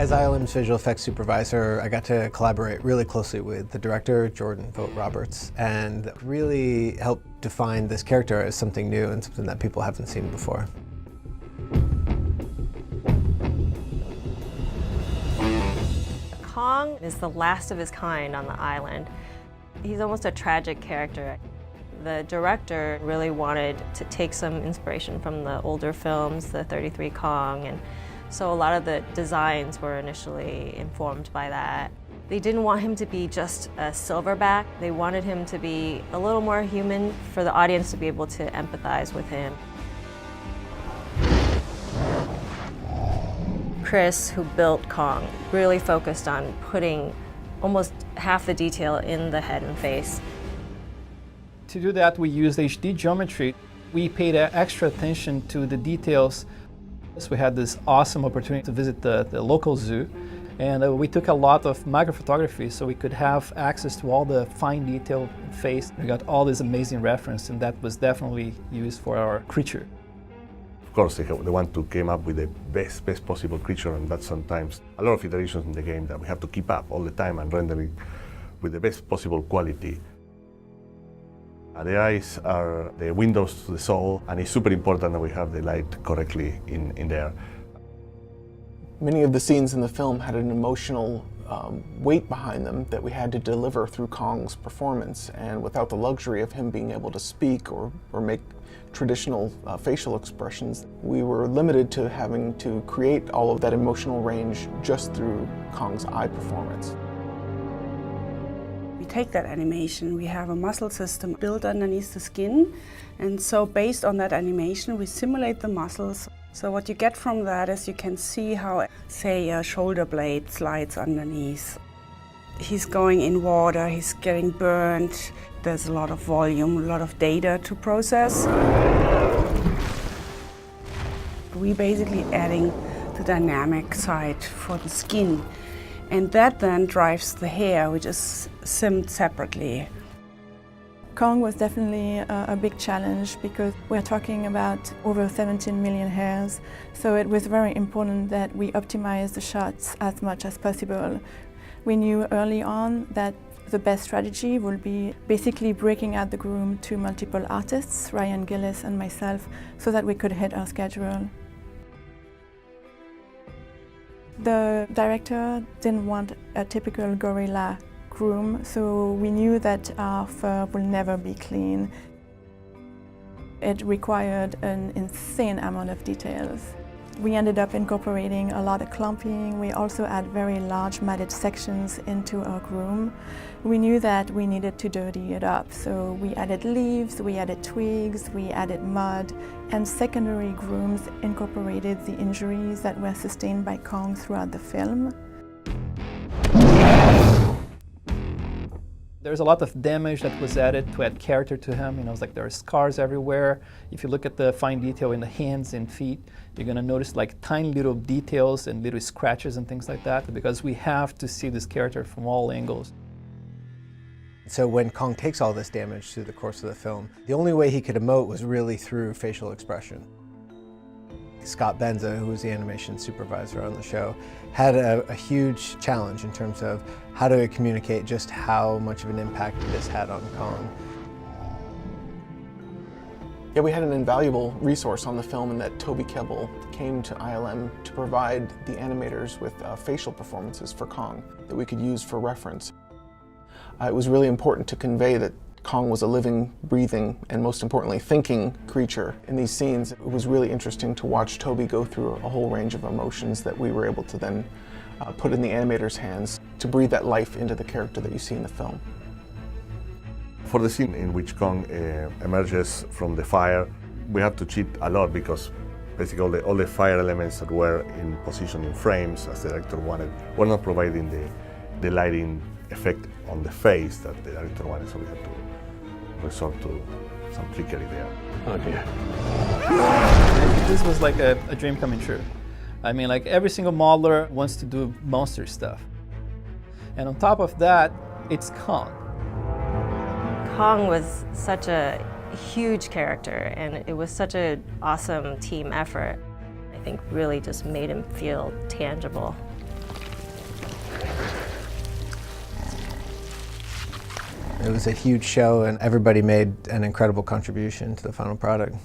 As ILM's visual effects supervisor, I got to collaborate really closely with the director, Jordan Vogt-Roberts, and really help define this character as something new and something that people haven't seen before. Kong is the last of his kind on the island. He's almost a tragic character. The director really wanted to take some inspiration from the older films, the 33 Kong, and so a lot of the designs were initially informed by that. They didn't want him to be just a silverback. They wanted him to be a little more human for the audience to be able to empathize with him. Chris, who built Kong, really focused on putting almost half the detail in the head and face. To do that, we used HD geometry. We paid extra attention to the details. So we had this awesome opportunity to visit the local zoo, and we took a lot of microphotography so we could have access to all the fine detail face. We got all this amazing reference, and that was definitely used for our creature. Of course, they want to come up with the best possible creature, and that's sometimes a lot of iterations in the game that we have to keep up all the time and rendering with the best possible quality. The eyes are the windows to the soul, and it's super important that we have the light correctly in there. Many of the scenes in the film had an emotional weight behind them that we had to deliver through Kong's performance, and without the luxury of him being able to speak or make traditional facial expressions, we were limited to having to create all of that emotional range just through Kong's eye performance. We take that animation, we have a muscle system built underneath the skin, and so based on that animation we simulate the muscles. So what you get from that is you can see how, say, a shoulder blade slides underneath. He's going in water, he's getting burned, there's a lot of volume, a lot of data to process. We're basically adding the dynamic side for the skin. And that then drives the hair, which is simmed separately. Kong was definitely a big challenge because we're talking about over 17 million hairs, so it was very important that we optimize the shots as much as possible. We knew early on that the best strategy would be basically breaking out the Groom to multiple artists, Ryan Gillis and myself, so that we could hit our schedule. The director didn't want a typical gorilla Groom, so we knew that our fur will never be clean. It required an insane amount of details. We ended up incorporating a lot of clumping. We also add very large matted sections into our Groom. We knew that we needed to dirty it up, so we added leaves, we added twigs, we added mud, and secondary Grooms incorporated the injuries that were sustained by Kong throughout the film. There's a lot of damage that was added to add character to him. You know, it's like there are scars everywhere. If you look at the fine detail in the hands and feet, you're gonna notice like tiny little details and little scratches and things like that, because we have to see this character from all angles. So when Kong takes all this damage through the course of the film, the only way he could emote was really through facial expression. Scott Benza, who was the animation supervisor on the show, had a huge challenge in terms of how to communicate just how much of an impact this had on Kong. Yeah, we had an invaluable resource on the film in that Toby Kebbell came to ILM to provide the animators with facial performances for Kong that we could use for reference. It was really important to convey that Kong was a living, breathing, and most importantly, thinking creature in these scenes. It was really interesting to watch Toby go through a whole range of emotions that we were able to then put in the animator's hands to breathe that life into the character that you see in the film. For the scene in which Kong emerges from the fire, we have to cheat a lot because basically all the fire elements that were in position in frames, as the director wanted, were not providing the lighting effect on the face that the director wanted, so we had to resort to some trickery there. Oh dear. This was like a dream coming true. I mean, like every single modeler wants to do monster stuff. And on top of that, it's Kong. Kong was such a huge character, and it was such an awesome team effort. I think really just made him feel tangible. It was a huge show and everybody made an incredible contribution to the final product.